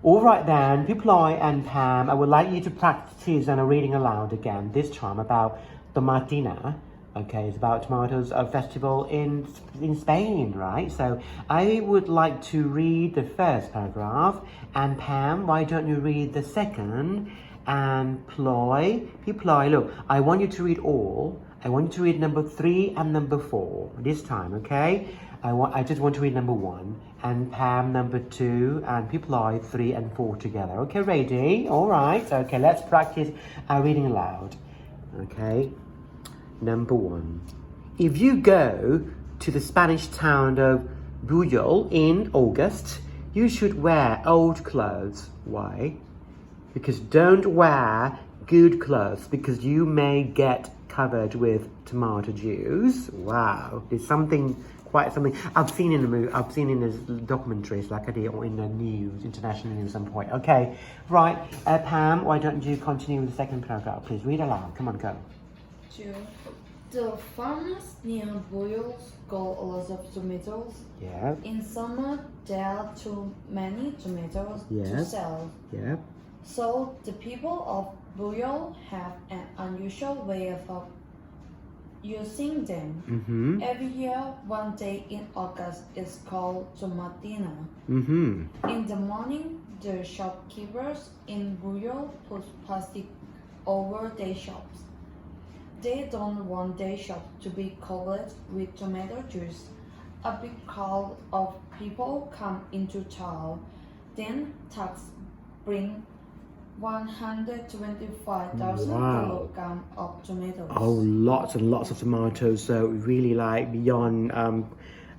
All right then, Ploy and Pam, I would like you to practice and reading aloud again, this time about tomatina. Okay, it's about tomatoes festival in Spain, right? So I would like to read the first paragraph, and Pam, why don't you read the second? And Ploy, look, I want you to read all. I want you to read number 3 and number 4 this time, okay? I just want to read number 1, and Pam number 2, and Ploy 3 and 4 together. Okay, ready? All right. Okay, let's practice reading aloud. Okay. Number 1. If you go to the Spanish town of Buyol in August, you should wear old clothes. Why? Because don't wear good clothes because you may get covered with tomato juice. Wow, there's quite something I've seen in the movie, I've seen in the documentaries like I did, or in the news, international news at some point. Okay, right, Pam, why don't you continue with the second paragraph, please? Read aloud, come on, go. The farmers near Buyol grow a lot of tomatoes. Yeah. In summer, there are too many tomatoes to sell. Yeah. So the people of Buyol have an unusual way of using them. Mm-hmm. Every year, one day in August is called Tomatina. Mm-hmm. In the morning, the shopkeepers in Buyol put plastic over their shops. They don't want their shop to be covered with tomato juice. A big crowd of people come into town. Then trucks bring 125,000 kilograms of tomatoes. Oh, lots and lots of tomatoes. So really like beyond,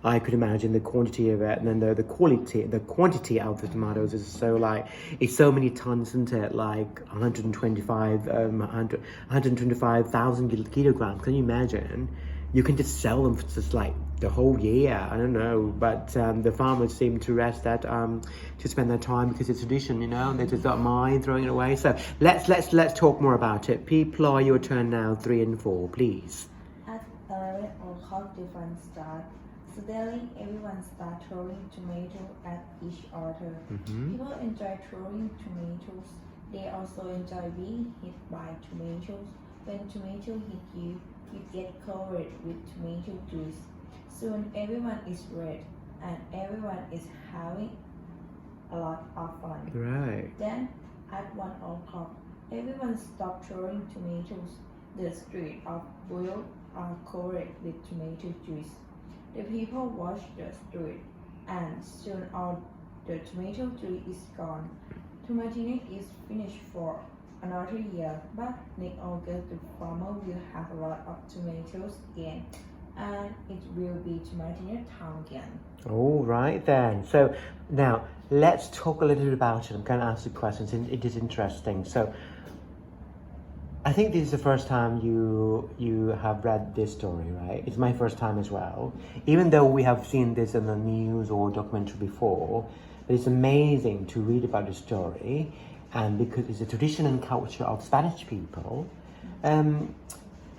I could imagine the quantity of it, and then the quantity of the tomatoes is so like, it's so many tons, isn't it? Like 125,000 kilograms. Can you imagine? You can just sell them for just like the whole year. I don't know, but the farmers seem to rest that to spend their time because it's tradition, you know. They just don't mind throwing it away. So let's talk more about it. Ploy, your turn now. 3 and 4, please. At 11 o'clock, different start. Suddenly, everyone starts throwing tomatoes at each other. Mm-hmm. People enjoy throwing tomatoes. They also enjoy being hit by tomatoes. When tomatoes hit you, you get covered with tomato juice. Soon everyone is red and everyone is having a lot of fun. Right. Then at 1 o'clock, everyone stopped throwing tomatoes. The streets of Buyol are covered with tomato juice. The people watch the street, and soon all the tomato juice is gone. Tomatina is finished for another year, but next August the farmer will have a lot of tomatoes again, and it will be Tomatina town again. All right then. So now let's talk a little bit about it. I'm going to ask you questions, and it is interesting. So I think this is the first time you have read this story, right? It's my first time as well. Even though we have seen this in the news or documentary before, but it's amazing to read about the story, and because it's a tradition and culture of Spanish people. Do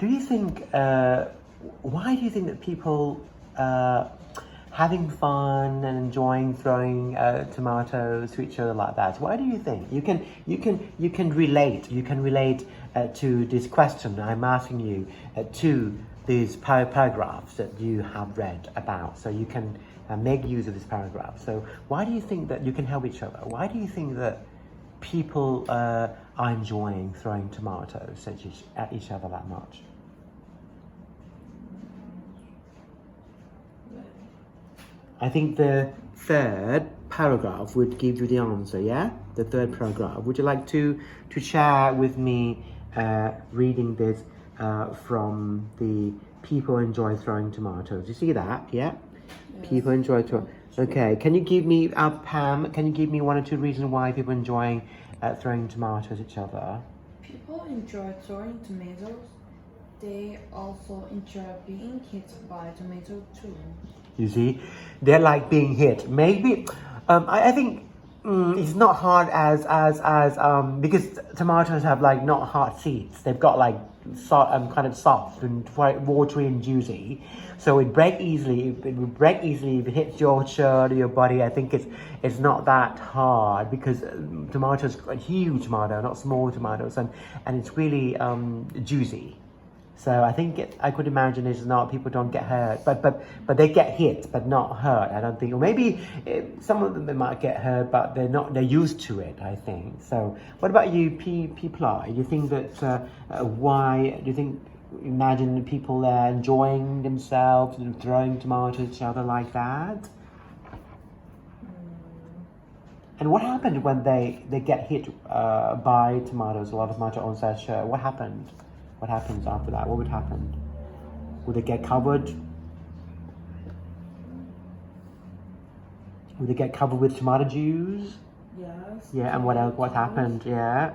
you think? Why do you think that people having fun and enjoying throwing tomatoes to each other like that? Why do you think? You can relate. You can relate to this question I'm asking you to these paragraphs that you have read about. So you can make use of this paragraph. So why do you think that you can help each other? Why do you think that people are enjoying throwing tomatoes at each other that much? I think the third paragraph would give you the answer, yeah? The third paragraph. Would you like to share with me reading this from the people enjoy throwing tomatoes? You see that, yeah? Yes. People enjoy throwing. Okay, can you give me, Pam, can you give me 1 or 2 reasons why people enjoying throwing tomatoes at each other? People enjoy throwing tomatoes. They also enjoy being hit by tomatoes too. You see, they're like being hit. Maybe, I think It's not hard as because tomatoes have like not hard seeds. They've got like kind of soft and quite watery and juicy, so it break easily. It would break easily if it hits your shirt or your body. I think it's not that hard because tomatoes are huge tomato, not small tomatoes, and it's really juicy. So I think I could imagine it's not people don't get hurt, but they get hit, but not hurt. I don't think, or maybe some of them they might get hurt, but they're used to it. I think. So what about you, P Ply? Do you think that why do you think? Imagine people there enjoying themselves and throwing tomatoes at each other like that. And what happened when they get hit by tomatoes? A lot of tomato on their shirt. What happened? What happens after that? What would happen? Would they get covered? Would they get covered with tomato juice? Yes. Yeah, and what else? What happened? Yeah.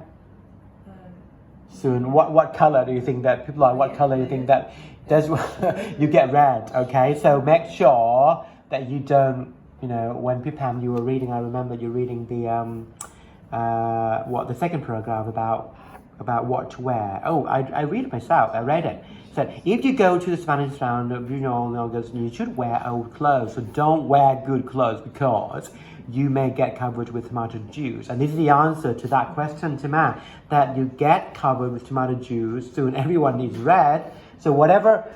Soon, what color do you think that people are? What color do you think that does? You get red. Okay, so make sure that you don't. You know, when Pipam you were reading, I remember you reading the the second paragraph about what to wear. Oh, I read it myself. I read it. So if you go to the Spanish town, you should wear old clothes. So don't wear good clothes because you may get covered with tomato juice. And this is the answer to that question, Tima, that you get covered with tomato juice. Soon everyone needs red. So whatever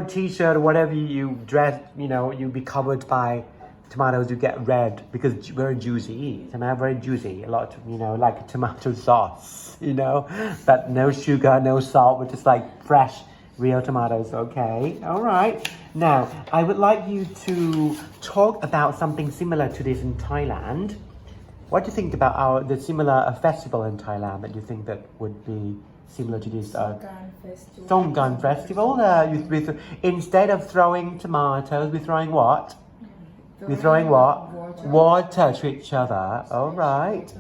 t-shirt or whatever you dress, you'll be covered by tomatoes. You get red because it's very juicy. Very juicy. A lot, like tomato sauce. But no sugar, no salt, but just like fresh, real tomatoes. Okay, all right. Now, I would like you to talk about something similar to this in Thailand. What do you think about the similar festival in Thailand that you think that would be similar to this Songkran festival? Instead of throwing tomatoes, we're throwing what? We're throwing what? Water to each other. All right.